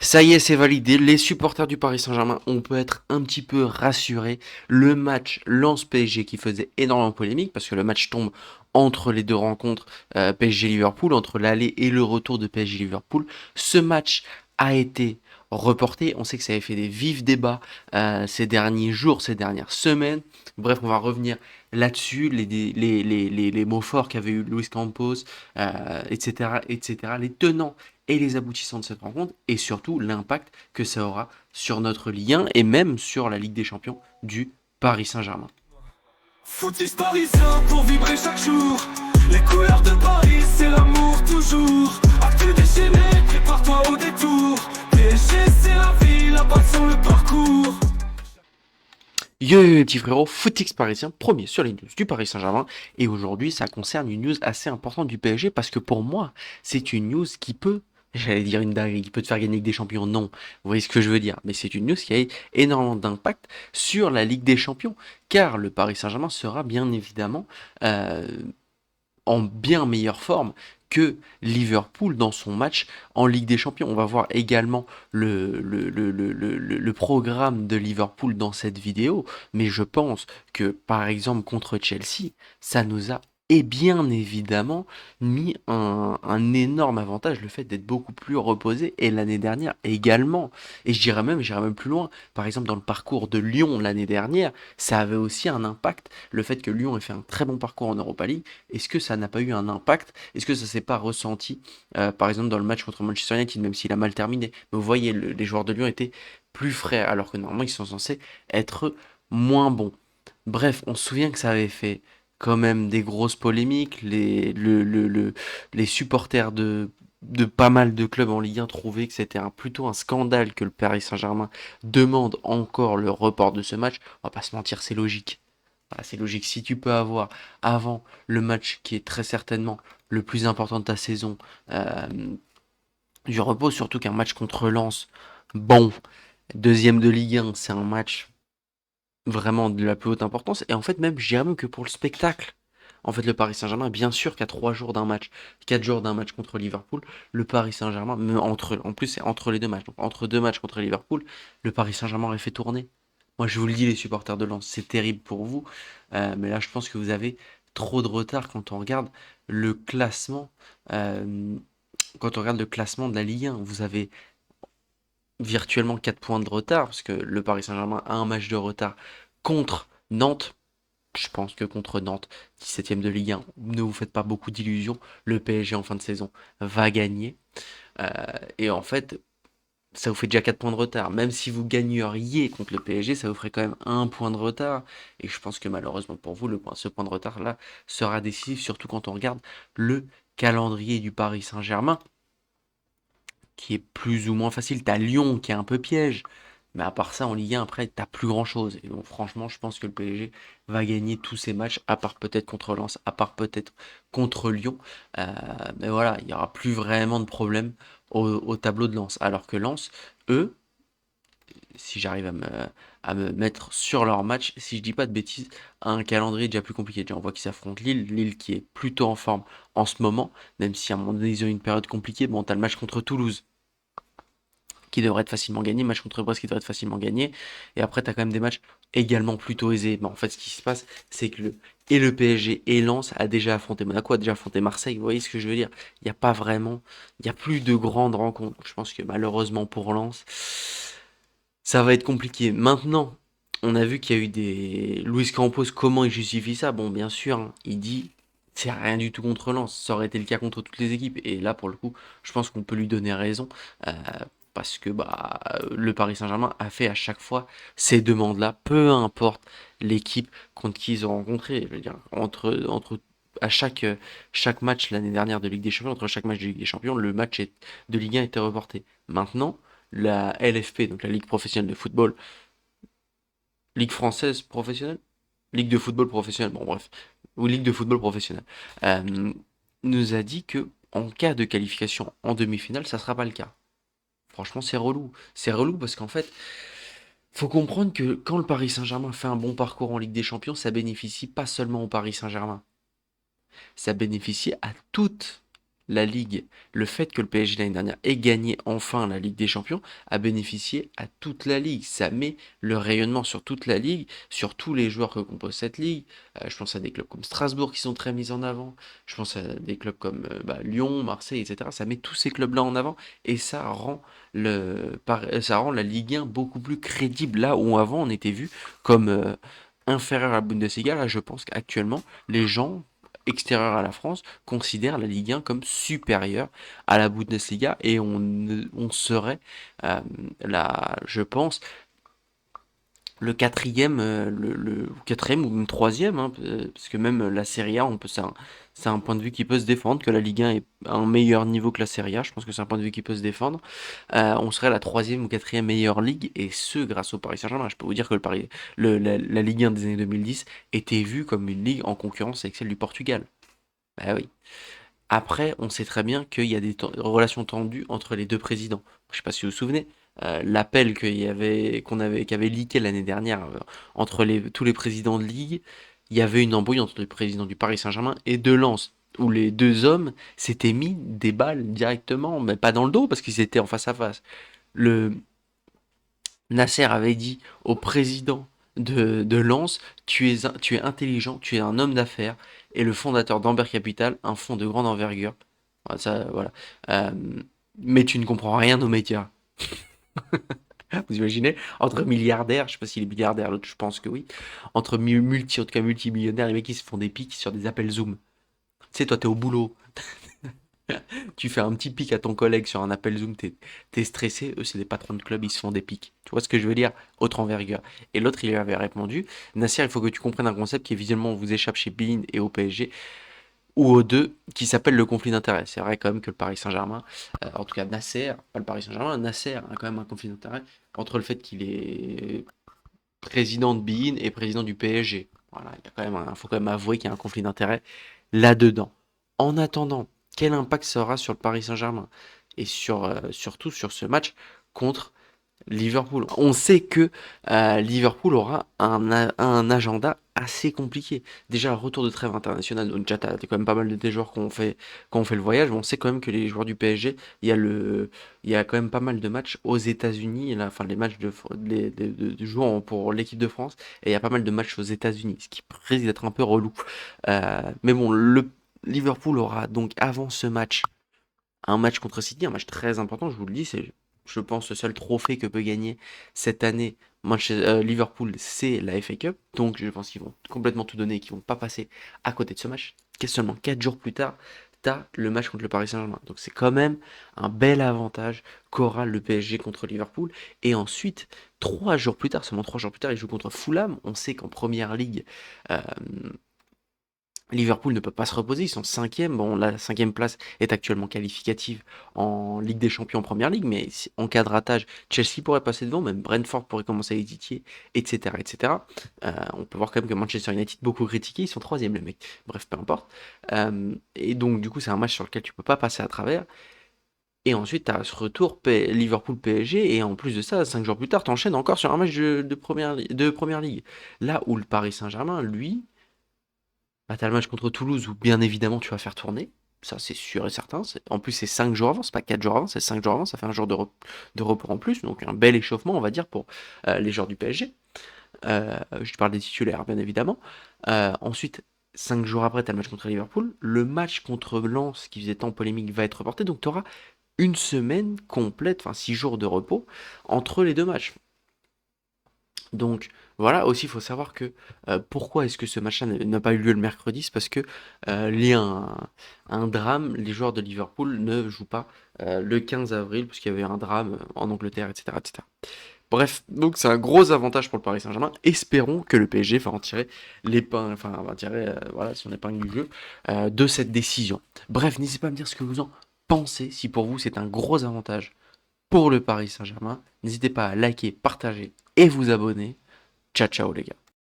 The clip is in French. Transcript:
Ça y est, c'est validé. Les supporters du Paris Saint-Germain, on peut être un petit peu rassurés. Le match Lens-PSG qui faisait énormément polémique parce que le match tombe entre les deux rencontres PSG-Liverpool, entre l'aller et le retour de PSG-Liverpool. Ce match a été reporté. On sait que ça avait fait des vifs débats ces derniers jours, ces dernières semaines. Bref, on va revenir là-dessus, les mots forts qu'avait eu Luis Campos, etc., etc., les tenants et les aboutissants de cette rencontre, et surtout l'impact que ça aura sur notre Ligue 1 et même sur la Ligue des Champions du Paris Saint-Germain. Footix parisien pour vibrer chaque jour. Les couleurs de Paris, c'est l'amour toujours. Actu déchaîné, prépare-toi au détour. PSG, c'est la vie, la passion, le parcours. Yo, yo, yo, petit frérot, Footix parisien, premier sur les news du Paris Saint-Germain. Et aujourd'hui, ça concerne une news assez importante du PSG parce que pour moi, c'est une news qui peut, j'allais dire une dinguerie, qui peut te faire gagner Ligue des Champions. Non, vous voyez ce que je veux dire. Mais c'est une news qui a énormément d'impact sur la Ligue des Champions. Car le Paris Saint-Germain sera bien évidemment euh, en bien meilleure forme que Liverpool dans son match en Ligue des Champions. On va voir également le programme de Liverpool dans cette vidéo, mais je pense que par exemple contre Chelsea, ça nous a et bien évidemment mis un énorme avantage, le fait d'être beaucoup plus reposé, et l'année dernière également. Et j'irais même plus loin. Par exemple, dans le parcours de Lyon l'année dernière, ça avait aussi un impact, le fait que Lyon ait fait un très bon parcours en Europa League. Est-ce que ça n'a pas eu un impact? Est-ce que ça s'est pas ressenti, par exemple, dans le match contre Manchester United, même s'il a mal terminé? Mais vous voyez, les joueurs de Lyon étaient plus frais, alors que normalement, ils sont censés être moins bons. Bref, on se souvient que ça avait fait quand même des grosses polémiques. Les supporters de pas mal de clubs en Ligue 1 trouvaient que c'était plutôt un scandale que le Paris Saint-Germain demande encore le report de ce match. On va pas se mentir, c'est logique. Voilà, c'est logique. Si tu peux avoir avant le match qui est très certainement le plus important de ta saison euh, du repos, surtout qu'un match contre Lens, bon, deuxième de Ligue 1, c'est un match vraiment de la plus haute importance. Et en fait, même, je dirais même que pour le spectacle, en fait, le Paris Saint-Germain, bien sûr qu'à 3 jours d'un match, 4 jours d'un match contre Liverpool, le Paris Saint-Germain, en plus, c'est entre les deux matchs, donc entre deux matchs contre Liverpool, le Paris Saint-Germain aurait fait tourner. Moi, je vous le dis, les supporters de Lens, c'est terrible pour vous, mais là, je pense que vous avez trop de retard quand on regarde le classement. euh, Quand on regarde le classement de la Ligue 1, vous avez virtuellement 4 points de retard, parce que le Paris Saint-Germain a un match de retard contre Nantes. Je pense que contre Nantes, 17ème de Ligue 1, ne vous faites pas beaucoup d'illusions. Le PSG en fin de saison va gagner. Euh, et en fait, ça vous fait déjà 4 points de retard. Même si vous gagneriez contre le PSG, ça vous ferait quand même un point de retard. Et je pense que malheureusement pour vous, ce point de retard-là sera décisif, surtout quand on regarde le calendrier du Paris Saint-Germain, qui est plus ou moins facile. T'as Lyon qui est un peu piège. Mais à part ça, en Ligue 1, après, t'as plus grand-chose. Et donc, franchement, je pense que le PSG va gagner tous ses matchs, à part peut-être contre Lens, à part peut-être contre Lyon. Euh, mais voilà, il n'y aura plus vraiment de problème au tableau de Lens. Alors que Lens, eux, si j'arrive à me mettre sur leur match, si je dis pas de bêtises, a un calendrier déjà plus compliqué. Déjà, on voit qu'ils affrontent Lille, Lille qui est plutôt en forme en ce moment, même si à un moment donné, ils ont une période compliquée. Bon, t'as le match contre Toulouse qui devrait être facilement gagné, match contre Brest qui devrait être facilement gagné, et après tu as quand même des matchs également plutôt aisés. Mais en fait, ce qui se passe, c'est que le PSG et Lens a déjà affronté Monaco, a déjà affronté Marseille, vous voyez ce que je veux dire? Il n'y a pas vraiment, il n'y a plus de grandes rencontres. Je pense que malheureusement pour Lens, ça va être compliqué. Maintenant, on a vu qu'il y a eu des... Luis Campos, comment il justifie ça? Bon, bien sûr, hein, il dit... C'est rien du tout contre Lens, ça aurait été le cas contre toutes les équipes. Et là, pour le coup, je pense qu'on peut lui donner raison. euh, Parce que bah, le Paris Saint-Germain a fait à chaque fois ces demandes-là, peu importe l'équipe contre qui ils ont rencontré. Je veux dire, à chaque match l'année dernière de Ligue des Champions, entre chaque match de Ligue des Champions, de Ligue 1 était reporté. Maintenant, la LFP, donc la Ligue professionnelle de football, Ligue française professionnelle, Ligue de football professionnelle, bon bref, ou Ligue de football professionnelle, euh, nous a dit que en cas de qualification en demi-finale, ça sera pas le cas. Franchement, c'est relou. C'est relou parce qu'en fait, faut comprendre que quand le Paris Saint-Germain fait un bon parcours en Ligue des Champions, ça bénéficie pas seulement au Paris Saint-Germain, ça bénéficie à toute la Ligue, le fait que le PSG l'année dernière ait gagné enfin la Ligue des Champions a bénéficié à toute la Ligue. Ça met le rayonnement sur toute la Ligue, sur tous les joueurs que compose cette Ligue. Je pense à des clubs comme Strasbourg qui sont très mis en avant. Je pense à des clubs comme Lyon, Marseille, etc. Ça met tous ces clubs-là en avant et ça rend la Ligue 1 beaucoup plus crédible. Là où avant on était vu comme inférieur à la Bundesliga, là je pense qu'actuellement les gens extérieurs à la France considèrent la Ligue 1 comme supérieure à la Bundesliga et on serait, euh, je pense, le quatrième ou même troisième, hein, parce que même la Serie A, c'est un point de vue qui peut se défendre, que la Ligue 1 est à un meilleur niveau que la Serie A, je pense que c'est un point de vue qui peut se défendre. On serait la troisième ou quatrième meilleure ligue, et ce, grâce au Paris Saint-Germain. Je peux vous dire que la Ligue 1 des années 2010 était vue comme une ligue en concurrence avec celle du Portugal. Bah oui. Après, on sait très bien qu'il y a des relations tendues entre les deux présidents. Je ne sais pas si vous vous souvenez, l'appel qu'avait leaké l'année dernière entre tous les présidents de ligue, il y avait une embrouille entre le président du Paris Saint-Germain et de Lens, où les deux hommes s'étaient mis des balles directement, mais pas dans le dos parce qu'ils étaient en face à face. Le Nasser avait dit au président de Lens, tu es intelligent, tu es un homme d'affaires, et le fondateur d'Amber Capital, un fonds de grande envergure. Voilà, ça, voilà. Euh, mais tu ne comprends rien aux médias. Vous imaginez? Entre milliardaires, je sais pas s'il est milliardaire, l'autre je pense que oui. Entre en tout cas multimillionnaires, les mecs qui se font des pics sur des appels Zoom. Tu sais, toi t'es au boulot, tu fais un petit pic à ton collègue sur un appel Zoom, t'es stressé, eux c'est des patrons de club, ils se font des pics. Tu vois ce que je veux dire? Autre envergure. Et l'autre il lui avait répondu, Nasser, il faut que tu comprennes un concept qui visuellement vous échappe chez Bein et au PSG, ou aux deux, qui s'appelle le conflit d'intérêts. C'est vrai quand même que le Paris Saint-Germain, en tout cas Nasser, pas le Paris Saint-Germain, Nasser a quand même un conflit d'intérêts entre le fait qu'il est président de Bein et président du PSG. Voilà, il y a quand même faut quand même avouer qu'il y a un conflit d'intérêts là-dedans. En attendant, quel impact ça aura sur le Paris Saint-Germain et surtout sur ce match contre Liverpool? On sait que Liverpool aura un agenda assez compliqué. Déjà, le retour de trêve internationale, donc déjà, t'as quand même pas mal de tes joueurs qui ont fait le voyage, mais on sait quand même que les joueurs du PSG, il y a quand même pas mal de matchs aux États-Unis, là, enfin les matchs de joueurs pour l'équipe de France, et il y a pas mal de matchs aux États-Unis, ce qui risque d'être un peu relou. Mais bon, le Liverpool aura donc avant ce match un match contre City, un match très important, je vous le dis, c'est, je pense, le seul trophée que peut gagner cette année Liverpool, c'est la FA Cup. Donc je pense qu'ils vont complètement tout donner et qu'ils vont pas passer à côté de ce match. Seulement 4 jours plus tard, t'as le match contre le Paris Saint-Germain. Donc c'est quand même un bel avantage qu'aura le PSG contre Liverpool. Et ensuite, 3 jours plus tard, seulement 3 jours plus tard, ils jouent contre Fulham. On sait qu'en première ligue, euh, Liverpool ne peut pas se reposer, ils sont cinquième. Bon, la cinquième place est actuellement qualificative en Ligue des Champions en Première Ligue, mais en cas de ratage, Chelsea pourrait passer devant, même Brentford pourrait commencer à les titiller, etc., etc. On peut voir quand même que Manchester United, beaucoup critiqué, ils sont troisième les mecs. Bref, peu importe. Et donc du coup, c'est un match sur lequel tu peux pas passer à travers. Et ensuite, tu as ce retour Liverpool-PSG, et en plus de ça, 5 jours plus tard, tu enchaînes encore sur un match de première Ligue. Là où le Paris Saint-Germain, lui, bah, t'as le match contre Toulouse où bien évidemment tu vas faire tourner. Ça, c'est sûr et certain. En plus, c'est 5 jours avant, c'est pas 4 jours avant, c'est 5 jours avant. Ça fait un jour de repos en plus. Donc, un bel échauffement, on va dire, pour les joueurs du PSG. Je te parle des titulaires, bien évidemment. Ensuite, 5 jours après, tu as le match contre Liverpool. Le match contre Lens, qui faisait tant polémique, va être reporté. Donc, tu auras une semaine complète, enfin 6 jours de repos entre les deux matchs. Donc voilà, aussi il faut savoir que pourquoi est-ce que ce match-là n'a pas eu lieu le mercredi, c'est parce que il y a un drame, les joueurs de Liverpool ne jouent pas le 15 avril, parce qu'il y avait un drame en Angleterre, etc., etc. Bref, donc c'est un gros avantage pour le Paris Saint-Germain. Espérons que le PSG va en tirer l'épingle, enfin va tirer voilà, son épingle du jeu de cette décision. Bref, n'hésitez pas à me dire ce que vous en pensez, si pour vous c'est un gros avantage pour le Paris Saint-Germain. N'hésitez pas à liker, partager et vous abonner. Ciao ciao les gars.